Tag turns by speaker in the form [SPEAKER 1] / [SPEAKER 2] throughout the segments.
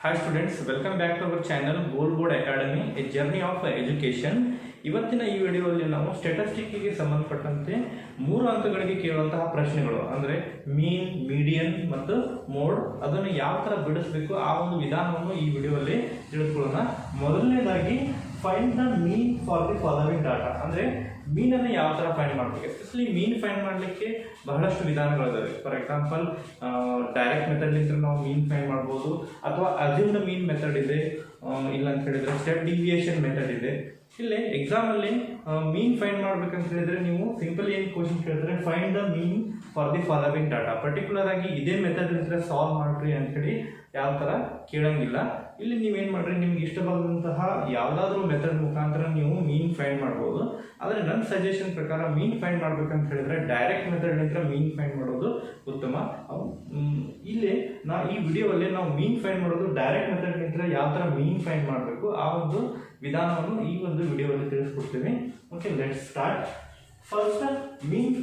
[SPEAKER 1] Hi students, welcome back to our channel Gold Board Academy, a journey of education. ಇವತ್ತಿನ ಈ ವಿಡಿಯೋದಲ್ಲಿ ನಾವು ಸ್ಟ್ಯಾಟಿಸ್ಟಿಕ್ಕಿಗೆ ಸಂಬಂಧಪಟ್ಟಂತೆ 3 ಅಂಕಗಳಿಗೆ ಕೇಳುವಂತಹ ಪ್ರಶ್ನೆಗಳು ಅಂದ್ರೆ ಮೀನ್, ಮೀಡಿಯನ್ ಮತ್ತು ಮೋಡ್ ಅದನ್ನು ಯಾವ ತರ ಬಿಡಿಸಬೇಕು ಆ ಒಂದು ವಿಧಾನವನ್ನು ಈ ವಿಡಿಯೋದಲ್ಲಿ ತಿಳಿದುಕೊಳ್ಳೋಣ. ಮೊದಲನೇದಾಗಿ find the mean for the following data ಅಂದ್ರೆ ಮೀನನ್ನು ಯಾವ ತರ ಫೈಂಡ್ ಮಾಡಬೇಕು. ಎಸ್ಪೆಷಲಿ ಮೀನ್ ಫೈಂಡ್ ಮಾಡಲಿಕ್ಕೆ ಬಹಳಷ್ಟು ವಿಧಾನಗಳಿದಾವೆ. ಫಾರ್ ಎಕ್ಸಾಂಪಲ್ ಡೈರೆಕ್ಟ್ ಮೆಥಡ್ ನಿಂದ ನಾವು ಮೀನ್ ಫೈಂಡ್ ಮಾಡ್ಬೋದು, ಅಥವಾ ಅಸ್ಯೂಮ್ಡ್ ಮೀನ್ ಮೆಥಡ್ ಇದೆ, ಇಲ್ಲ ಅಂತ ಹೇಳಿದ್ರೆ ಸ್ಟೆಪ್ ಡಿವಿಯೇಷನ್ ಮೆಥಡ್ ಇದೆ. ಇಲ್ಲಿ ಎಕ್ಸಾಮ್ ಅಲ್ಲಿ ಮೀನ್ ಫೈಂಡ್ ಮಾಡ್ಬೇಕಂತ ಹೇಳಿದ್ರೆ ನೀವು ಸಿಂಪಲ್ ಏನು ಕ್ವಶನ್ ಕೇಳಿದ್ರೆ find the mean for the following data, particular ಆಗಿ ಇದೇ ಮೆಥಡ್ ಇದ್ರೆ ಸಾಲ್ವ್ ಮಾಡ್ರಿ ಅಂತ ಹೇಳಿ ಯಾವ ತರ ಕೇಳಂಗಿಲ್ಲ. ಇಲ್ಲಿ ನೀವೇನ್ ಮಾಡ್ರಿ, ನಿಮ್ಗೆ ಇಷ್ಟವಾದಂತಹ ಯಾವ್ದಾದ್ರು ಮೆಥಡ್ ಮುಖಾಂತರ ನೀವು ಮೀನ್ ಫೈಂಡ್ ಮಾಡ್ಬೋದು. ಆದ್ರೆ ನನ್ನ ಸಜೆಷನ್ ಪ್ರಕಾರ ಮೀನ್ ಫೈಂಡ್ ಮಾಡ್ಬೇಕಂತ ಹೇಳಿದ್ರೆ ಡೈರೆಕ್ಟ್ ಮೆಥಡ್ ನಿಂದ ಮೀನ್ ಫೈಂಡ್ ಮಾಡೋದು ಉತ್ತಮ. ಇಲ್ಲಿ ಈ ವಿಡಿಯೋದಲ್ಲಿ ನಾವು ಮೀನ್ ಫೈಂಡ್ ಮಾಡೋದು ಡೈರೆಕ್ಟ್ ಮೆಥಡ್ ನಿಂದ ಯಾವ ತರ ಮೀನ್ ಫೈಂಡ್ ಮಾಡಬೇಕು ಆ ಒಂದು ವಿಧಾನವನ್ನು ಈ ಒಂದು ವಿಡಿಯೋದಲ್ಲಿ ತಿಳಿಸ್ಕೊಡ್ತೀನಿ. Okay, let's start. First mean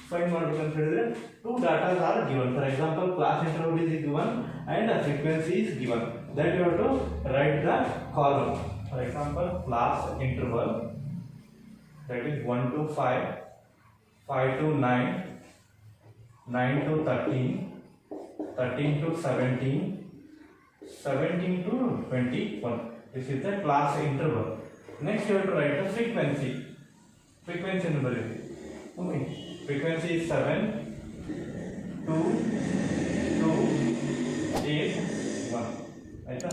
[SPEAKER 1] find ಮಾಡಬೇಕಂತ ಹೇಳಿದ್ರೆ 2 datas are given. For example class interval is given and frequency is given. That you have to write the column. For example class interval that is 1 to 5, 5 to 9, 9 to 13, 13 to 17, 17 to 21. This is the class interval. Next you have to write the frequency. Frequency number is okay. Frequency is 7, 2, 2, 8, 1. Right?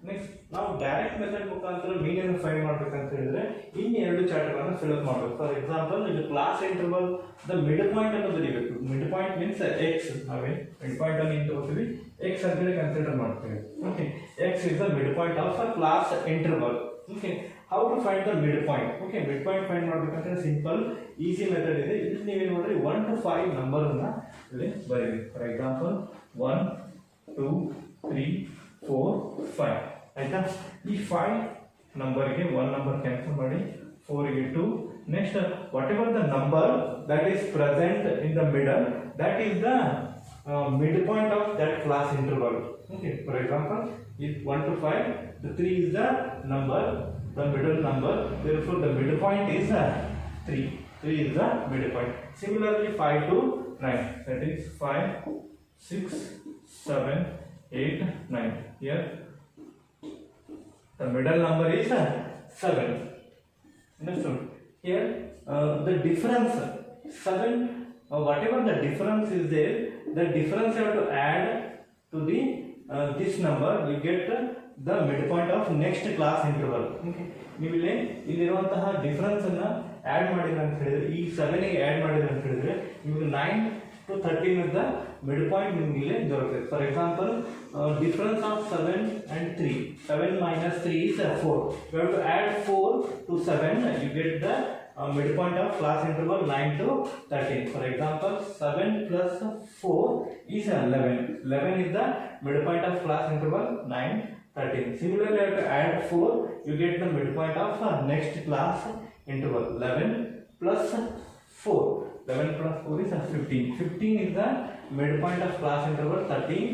[SPEAKER 1] Next ನಾವು direct method ಮುಖಾಂತರ ಮೀನ್ ಅನ್ನು find ಮಾಡ್ಬೇಕಂತ ಹೇಳಿದ್ರೆ ಇನ್ನು 2 ಚಾರ್ಟ್ಗಳನ್ನು fill up ಮಾಡಬೇಕು. For example ಇದು class interval the mid point ಅನ್ನು ಬರೀಬೇಕು. Mid point means X. ನಾವೇ ಮಿಡ್ ಪಾಯಿಂಟ್ ಅನ್ನು ಏನು ತಗೋತೀವಿ, ಎಕ್ಸ್ ಅಂತ ಹೇಳಿ ಕನ್ಸಿಡರ್ ಮಾಡ್ತೀವಿ. Okay, X is the mid point of a class interval. Okay, how to find the mid point? Okay, mid point find ಮಾಡ್ಬೇಕಂದ್ರೆ ಸಿಂಪಲ್ ಈಸಿ ಮೆಥಡ್ ಇದೆ. ಇಲ್ಲಿ ನೀವೇನು ಮಾಡ್ರಿ, 1 to 5 ನಂಬರ್ ಅನ್ನ ಇಲ್ಲಿ ಬರೀರಿ. For example 1, 2, 3, 4, 5. ಆಯ್ತಾ? ಈ 5 ನಂಬರ್ಗೆ 1 ನಂಬರ್ ಕ್ಯಾನ್ಸಲ್ ಮಾಡಿ, 4 ಗೆ 2. Next what ever the number that is present in the middle, that is the mid point of that class interval. Okay, for example if 1 to 5, the 3 is the number, the middle number, therefore the mid point is 3. 3 is the mid point. Similarly 5 to 9, that is 5, 6, 7, 8, 9. Here the middle number is 7. Understood? Here the difference 7, whatever the difference is there, the difference you have to add to the this number, you get the midpoint of next class interval. Okay, ನೀವು ಇಲ್ಲಿರುವಂತಹ difference ಅನ್ನ add ಮಾಡಿದ್ರೆ ಅಂತ ಹೇಳಿದ್ರೆ, ಈ 7 ಗೆ add ಮಾಡಿದ್ರೆ ಅಂತ ಹೇಳಿದ್ರೆ ನಿಮಗೆ 9 to 13 ಇದ್ದ ಮಿಡ್ ಪಾಯಿಂಟ್ ನಿಮಗೆ ಇಲ್ಲಿ ದೊರಕುತ್ತೆ. For example difference of 7 and 3, 7 minus 3 is 4. You have to add 4 to 7, you get the midpoint of class interval 9 to 13. For example, 7 plus 4 is 11. 11 is the midpoint of class interval 9, 13. Similarly, you have to add 4, you get the midpoint of next class interval. 11 plus 4. 11 plus 4 is 15. 15 is the midpoint of class interval 13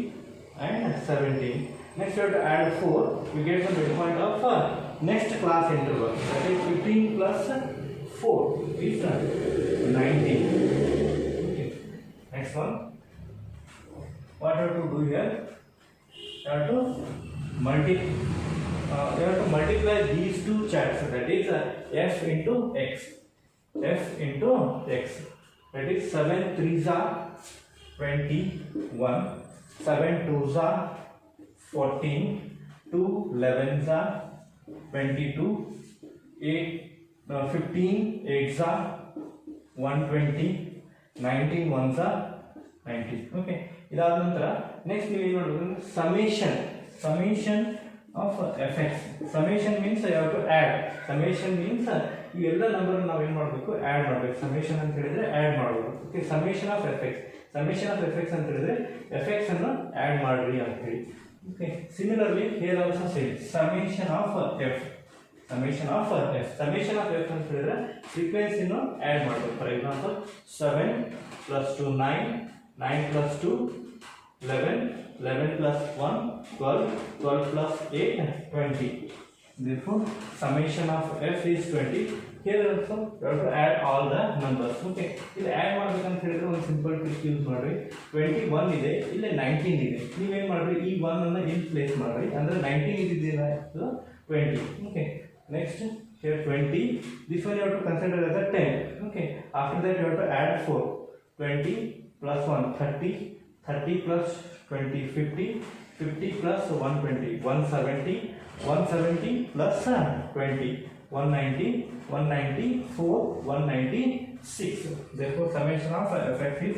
[SPEAKER 1] and 17. Next, you have to add 4, you get the midpoint of next class interval. That is 15 plus 4 is 19. Okay. Next one. What you have to do here? You have to multiply these two charts. That is f into x. F into x. That is 7 3s are 21. 7 2s are 14. 2 11s are 22. 15 8s are 120. 19 1s are 90. Okay, ಇದಾದ ನಂತರ next ನೀವು ಏನು ಮಾಡಬೇಕು, summation of fx. Summation means you have to add. Summation means ಈ ಎಲ್ಲ number ನಾವು ಏನು ಮಾಡಬೇಕು, ಆಡ್ ಮಾಡಬೇಕು. ಸಮೇಷನ್ ಅಂತ ಹೇಳಿದ್ರೆ ಆಡ್ ಮಾಡಬೇಕು. Okay, summation of fx. Summation of fx ಅಂತ ಹೇಳಿದ್ರೆ fx ಅನ್ನು ಆಡ್ ಮಾಡ್ರಿ ಅಂತ ಹೇಳಿ. Okay, similarly here also same summation of f. Summation of f. Summation of f ಅಂತ ಹೇಳಿದ್ರೆ ಫ್ರೀಕ್ವೆನ್ಸಿನ ಆಡ್ ಮಾಡಬೇಕು. For example 7 plus 2 9, 9 plus 2 11 plus 1 12, 12 plus 8 20. Therefore summation of f is 20. Here also you have to add all the numbers. Okay, ಇಲ್ಲಿ add ಮಾಡಬೇಕಂತ ಹೇಳಿದ್ರೆ ಒಂದು simple trick use ಮಾಡ್ರಿ. 21 ಇದೆ, ಇಲ್ಲಿ 19 ಇದೆ. ನೀವು ಏನು ಮಾಡ್ರಿ, ಈ 1 ಅನ್ನು ಇಲ್ಲಿ ಪ್ಲೇಸ್ ಮಾಡ್ರಿ, ಅಂದ್ರೆ 19 ಇದ್ದಿದ್ದೇನ 20. Okay, next here 20, this one you have to consider as a 10. Okay, after that you have to add 4. 20 plus 1 30, 30 plus 20 50, 50 plus 120 170, 170 plus 20 190, 194, 196. Therefore summation of fx is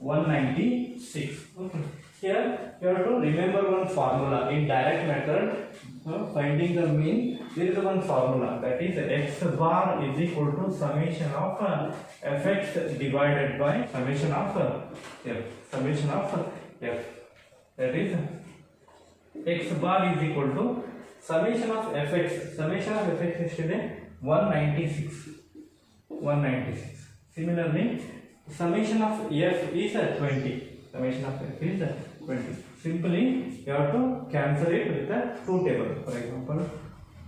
[SPEAKER 1] 196. Okay. Here you have to remember one formula in direct method. Finding the mean, there is one formula, that is x bar is equal to summation of fx divided by summation of f. Summation of f, that is x bar is equal to summation of fx. Summation of fx is 196. 196. Similarly, summation of f is 20. Summation of f is 20. Simply you have to cancel it with the two tables. For example,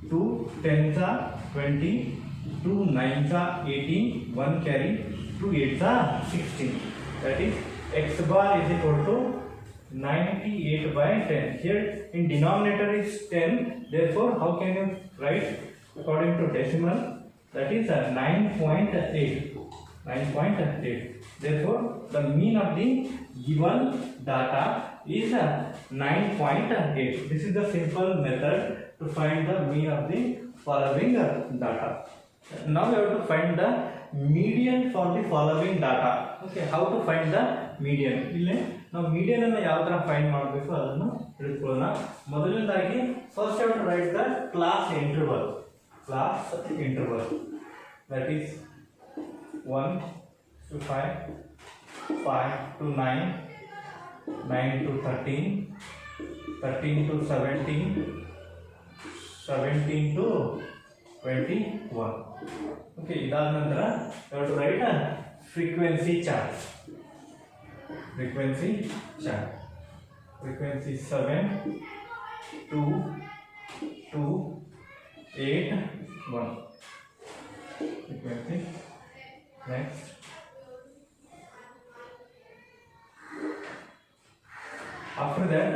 [SPEAKER 1] 2 10s are 20, 2 9s are 18, 1 carry, 2 8s are 16. That is x bar is equal to 98 by 10. Here in denominator is 10. Therefore, how can you write according to decimal? That is 9.8. 9.8. Therefore, the mean of the given data is 9.8. This is the simple method to find the mean of the following data. Now we have to find the median for the following data. Okay, how to find the median? ಇಲ್ಲಿ ನಾವು median ಅನ್ನು ಯಾವ ತರ find ಮಾಡಬೇಕು ಅದನ್ನು ತಿಳಿದುಕೊಳ್ಳೋಣ. ಮೊದಲನೇದಾಗಿ first have to write the class interval. Class interval, that is 1 to 5, 5 to 9, 9 to 13, 13 to 17, 17 to 21. Okay, ಇದಾದ ನಂತರ you have to write a frequency chart. Frequency chart. Frequency 7, 2, 2, 8, 1. Frequency. Next. After that,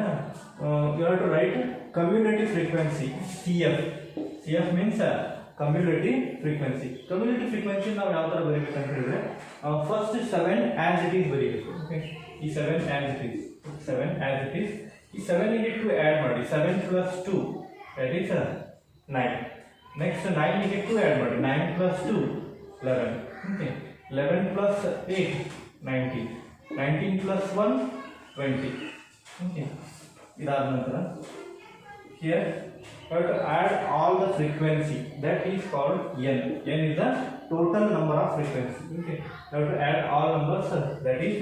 [SPEAKER 1] you have to write cumulative frequency, CF. CF means cumulative frequency. Cumulative frequency ನಾವು ಯಾವ ತರ ಬರೀಬೇಕಂತ ಹೇಳಿದ್ರೆ first 7 as it is ಬರೀಬೇಕು. Okay, ಈ 7 as it is, 7 as it is. ಈ 7 ಗೆ 2 add ಮಾಡಿ, 7 plus 2 that is 9. Next 9 ಗೆ 2 ಆಡ್ ಮಾಡಿ, 9 plus 2 11. Okay, 11 plus 8 19, 19 plus 1 20. Okay, ಇದಾದ ನಂತರ here you have to add all the frequency, that is called n. N is the total number of frequency. Okay, you have to add all numbers, that is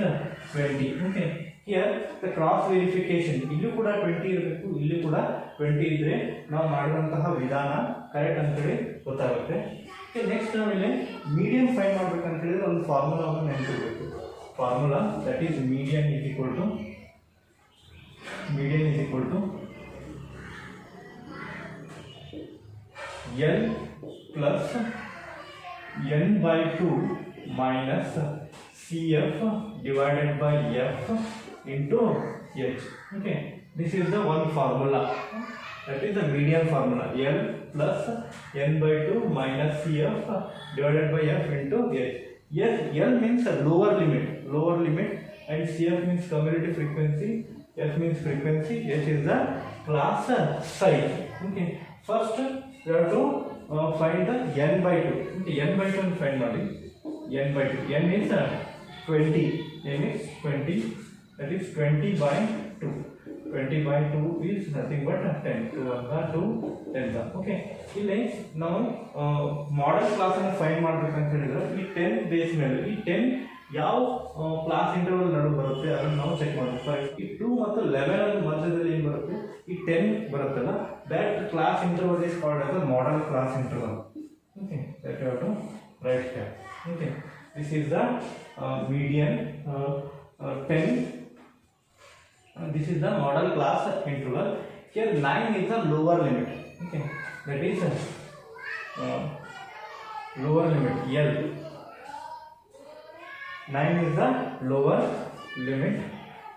[SPEAKER 1] 20. Okay, here the cross verification, ಇಲ್ಲೂ ಕೂಡ 20 ಇರಬೇಕು, ಇಲ್ಲೂ ಕೂಡ 20 ಇದ್ರೆ ನಾವು ಮಾಡುವಂತಹ ವಿಧಾನ correct ಅಂತ ಹೇಳಿ ಗೊತ್ತಾಗುತ್ತೆ. Okay, ನೆಕ್ಸ್ಟ್ ನಾವು ಇಲ್ಲಿ ಮೀಡಿಯನ್ ಫೈಂಡ್ ಮಾಡಬೇಕಂತ ಹೇಳಿದ್ರೆ ಒಂದು ಫಾರ್ಮುಲಾವನ್ನು ನೆನಪಿಡಬೇಕು. Formula, that is median is equal to L plus n by 2 minus CF divided by F into H. Okay, this is the one formula, that is the median formula. L plus n by 2 minus CF divided by F into H. Yes, L means a lower limit, and CF means cumulative frequency, F means frequency, H is the class size. Okay, first you have to find the n by 2. Okay, n by 2 find ಮಾಡಿ, n by 2. n is 20. n is 20. That is 20 by 2. 20 by 2 is nothing but 10. 2 1 2 10. Okay, ಇಲ್ಲಿ ನಾವು model class ಅನ್ನು find ಮಾಡಬೇಕಂತ ಹೇಳಿದ್ರೆ ಈ 10 base ಮೇಲೆ ಈ 10 ಯಾವ ಕ್ಲಾಸ್ ಇಂಟರ್ವಲ್ ನಡುವೆ ಬರುತ್ತೆ ಅದನ್ನು ನಾವು ಚೆಕ್ ಮಾಡಬೇಕು. ಈ 2 ಮತ್ತು 11 ಮಧ್ಯದಲ್ಲಿ ಏನು ಬರುತ್ತೆ, ಈ 10 ಬರುತ್ತಲ್ಲ, that class interval is called as a model class interval. Okay, that you have to write here. Okay, this is the median 10 This is the model class interval. Here 9 is the lower limit. Okay, that is lower limit L. 9 is the lower limit.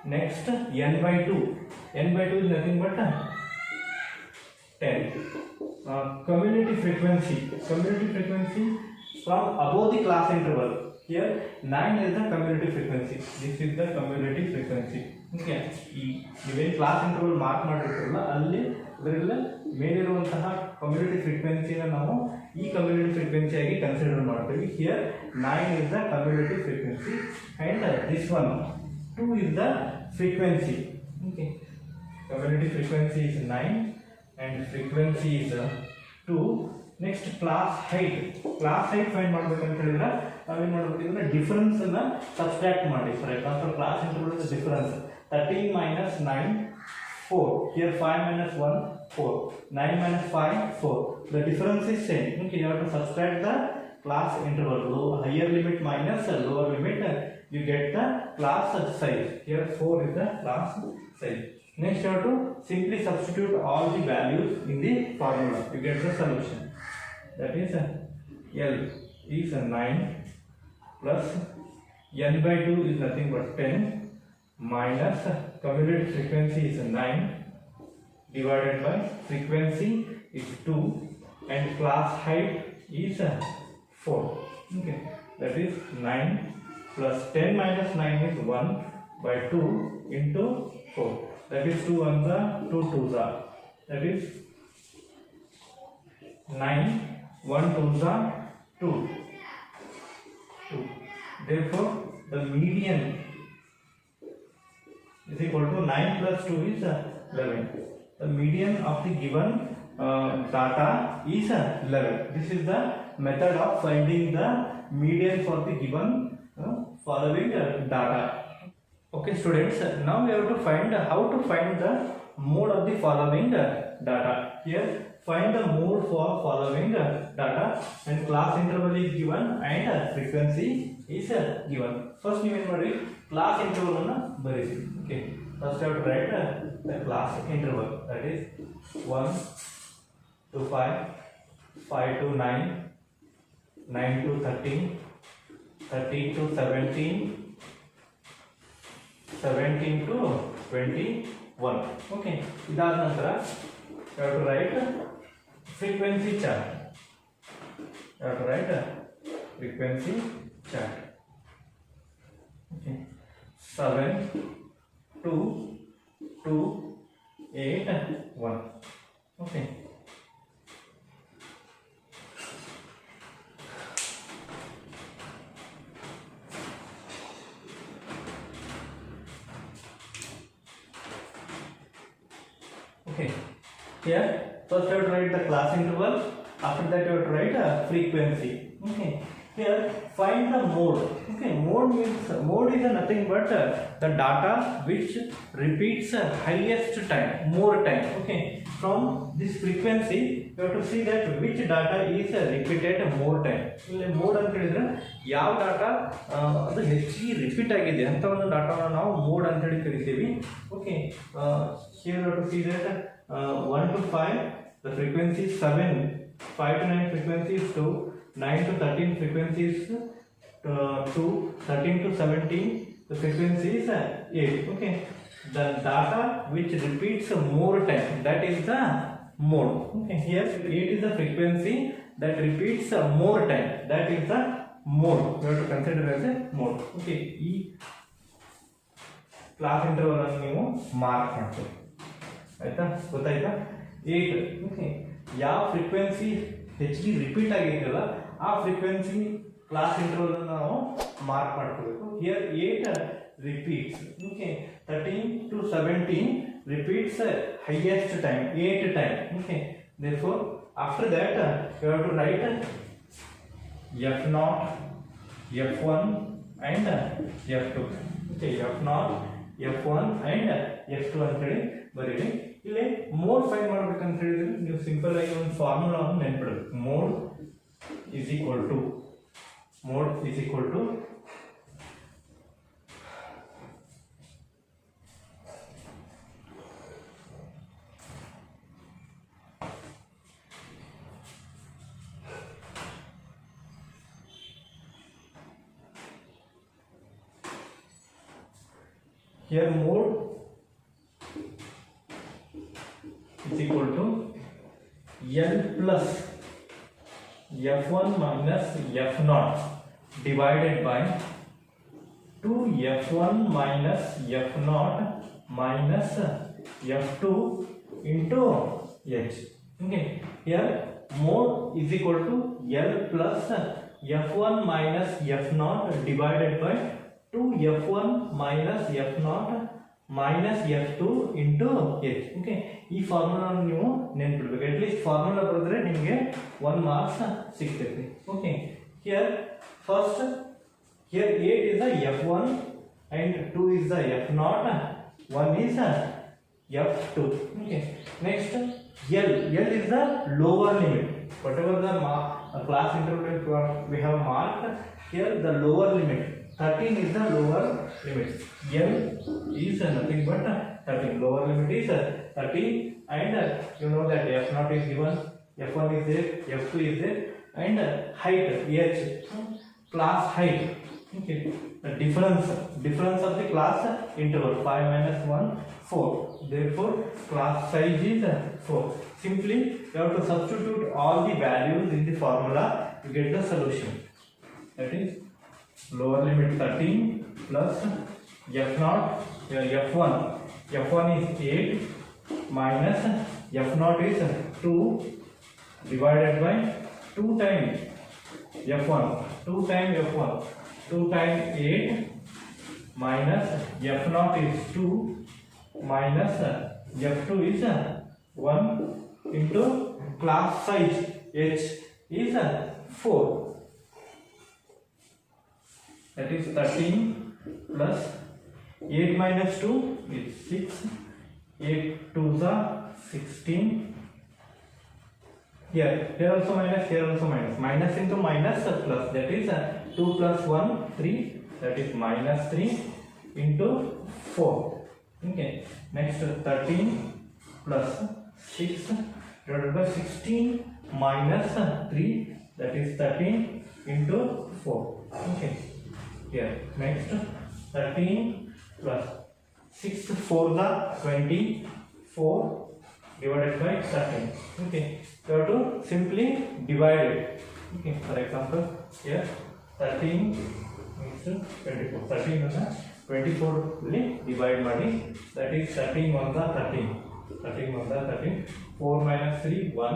[SPEAKER 1] Next n by 2. N by 2 is nothing but 10. Community frequency. Community frequency from above the class interval. Here 9 is the community frequency. This is the community frequency. Okay. Even class interval mark ಮಾಡಿರ್ತೀವಲ್ಲ ಅಲ್ಲಿ ಅದರಲ್ಲಿ ಮೇಲಿರುವಂತಹ community ಫ್ರೀಕ್ವೆನ್ಸಿನ ನಾವು ಈ community frequency ಆಗಿ consider ಮಾಡ್ತೀವಿ. Here 9 is the community frequency and this one 2 is the frequency. Okay. Community frequency is 9 and frequency is 2. Next class height. Class height find ಮಾಡಬೇಕಂತ ಹೇಳಿದ್ರೆ ನಾವೇನು ಮಾಡಬೇಕಂದ್ರೆ ಡಿಫರೆನ್ಸ್ ಅನ್ನ ಸಬ್ಸ್ಟ್ರಾಕ್ಟ್ ಮಾಡಿ. For example class interval is difference 13 minus 9 4. Here 5 minus 1 4. 9 minus 5 4. The difference is same. Okay, you have to subtract the class interval. Higher limit minus lower limit, you get the class size. Here 4 is the class size. Next you have to simply substitute all the values in the formula. You get the solution. That is L is 9 plus n by 2 is nothing but 10 minus cumulative frequency is 9 divided by frequency is 2 and class height is 4. Okay, that is 9 plus 10 minus 9 is 1 by 2 into 4. That is 2 on the 2 2s are. That is 9 1 2s are 2. Therefore, the median is equal to 9 plus 2 is 11. The median of the given data is 11. This is the method of finding the median for the given following data. Okay students, now we have to find how to find the mode of the following data. Here find the mode for following data and class interval is given and frequency is given. First you will write class interval on barithi. Okay, first you have to write the class interval, that is 1 to 5, 5 to 9, 9 to 13, 13 to 17, 17 to 21. Okay, idaದ ನಂತರ you have to write frequency chart. You have to write frequency chart. Okay, 7 2 2 8 1. Okay, okay. Here first you have to write the class interval. After that you have to write a frequency. Okay, here find the mode. Okay, mode means mode is nothing but the data which repeats highest time, more time. Okay, from this frequency you have to see that which data is repeated more time. ಇಲ್ಲಿ mode ಅಂತ ಹೇಳಿದ್ರೆ ಯಾವ data ಅದು ಹೆಚ್ಚಿಗೆ repeat ಆಗಿದೆ ಅಂತ ಒಂದು ಡಾಟಾವನ್ನು ನಾವು ಮೋಡ್ ಅಂತ ಹೇಳಿ ಕರಿತೀವಿ. Okay, here you have to see that 1 to 5 the frequency is 7, 5 to 9 frequency is 2, 9 to 13 frequency is 2, 13 to 17 the frequency is 8. Okay, the data which repeats more time, that is the mode. Okay, here 8 is the frequency that repeats more time, that is the mode. You have to consider as a mode. Okay, ಈ class interval ಅನ್ನು ನೀವು mark ಮಾಡ್ತೀವಿ. ಆಯ್ತಾ, ಗೊತ್ತಾಯ್ತಾ? 8. Okay, ಯಾವ frequency ಹೆಚ್ಚಿಗೆ repeat ಆಗಿದೆಯಲ್ಲ ಆ ಫ್ರೀಕ್ವೆನ್ಸಿ ಕ್ಲಾಸ್ ಇಂಟರ್ವಲ್ ಅನ್ನು ನಾವು ಮಾರ್ಕ್ ಮಾಡ್ಕೋಬೇಕು. Here 8 repeats. Okay, 13 to 17 repeats highest time, 8 time. Okay, therefore after that you have to write F0, F1 and F2. Okay, F0, F1 and F2 ಅಂತ ಹೇಳಿ ಬರೀರಿ. ಇಲ್ಲಿ ಮೋಡ್ ಫೈಂಡ್ ಮಾಡ್ಬೇಕಂತ ಹೇಳಿದ್ರೆ ನೀವು ಸಿಂಪಲ್ ಆಗಿ ಒಂದು ಫಾರ್ಮುಲಾವನ್ನು ನೆನ್ಪಿಡಬೇಕು. Mode is equal to here mode is equal to L plus F1 minus F0 divided by 2 F1 minus F0 minus F2 into H. Okay, here mode is equal to L plus F1 minus F0 divided by 2 F1 minus F0 minus F2 into H. Okay, ಈ formula ನೀವು ನೆನಪಿಡಬೇಕು. At least formula ಬರೆದ್ರೆ ನಿಮಗೆ 1 marks ಸಿಗ್ತೈತಿ. Okay, here first here 8 is the F1 and 2 is the F0, 1 is the F2. Okay, next L is the lower limit. Whatever the class interval we have marked here, the lower limit 13 is the lower limit. L is nothing but 13. Lower limit is 13, and you know that F0 is given, F1 is there, F2 is there, and height H, class height. Okay, the difference of the class interval 5 minus 1 4. Therefore, class size is 4. Simply you have to substitute all the values in the formula to get the solution. That is lower limit 13 plus F0 F1 is 8 minus F0 is 2 divided by 2 times F1 2 times 8 minus F0 is 2 minus F2 is 1 into class size H is 4. That is 13 plus 8 minus 2 is 6. 8 2s are 16. Here also minus, here also minus. Minus into minus plus. That is 2 plus 1 3. That is minus 3 into 4. Okay. Next 13 plus 6 divided by 16 minus 3. That is 13 into 4. Okay. Here next 13 plus 6 4 the 24 divided by 13. Okay, you have to simply divide it. Okay, for example here 13 is 24. 13 is 24 will divide ಮಾಡಿ. That is 13 1 the 13. 13 1 the 13. 4 minus 3 1.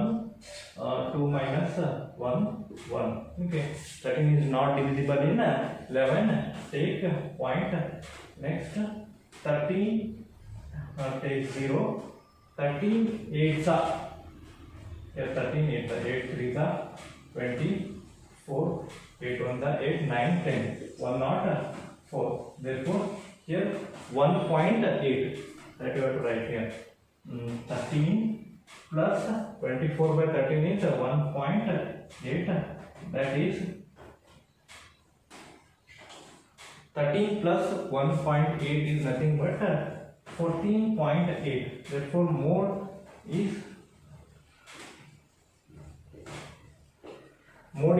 [SPEAKER 1] 2 minus 1 1. Okay, 13 is not divisible in 11. Take point. Next 13 take 0. 13 8s are here. 13 8 3s are 24. 8 1 the 8 9 10. 1 not 4. Therefore here 1.8 that you have to write here. 13 plus 24 by 13 is 1.8. That is 13 plus 1.8 is nothing but 14.8. Therefore mode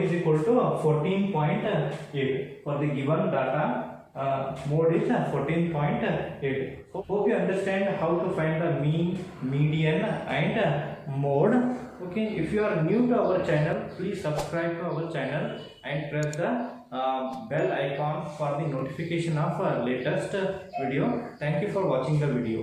[SPEAKER 1] is equal to 14.8. For the given data, mode is 14.8. Hope you understand how to find the mean, median and mode. Okay, if you are new to our channel, please subscribe to our channel and press the bell icon for the notification of latest video. Thank you for watching the video.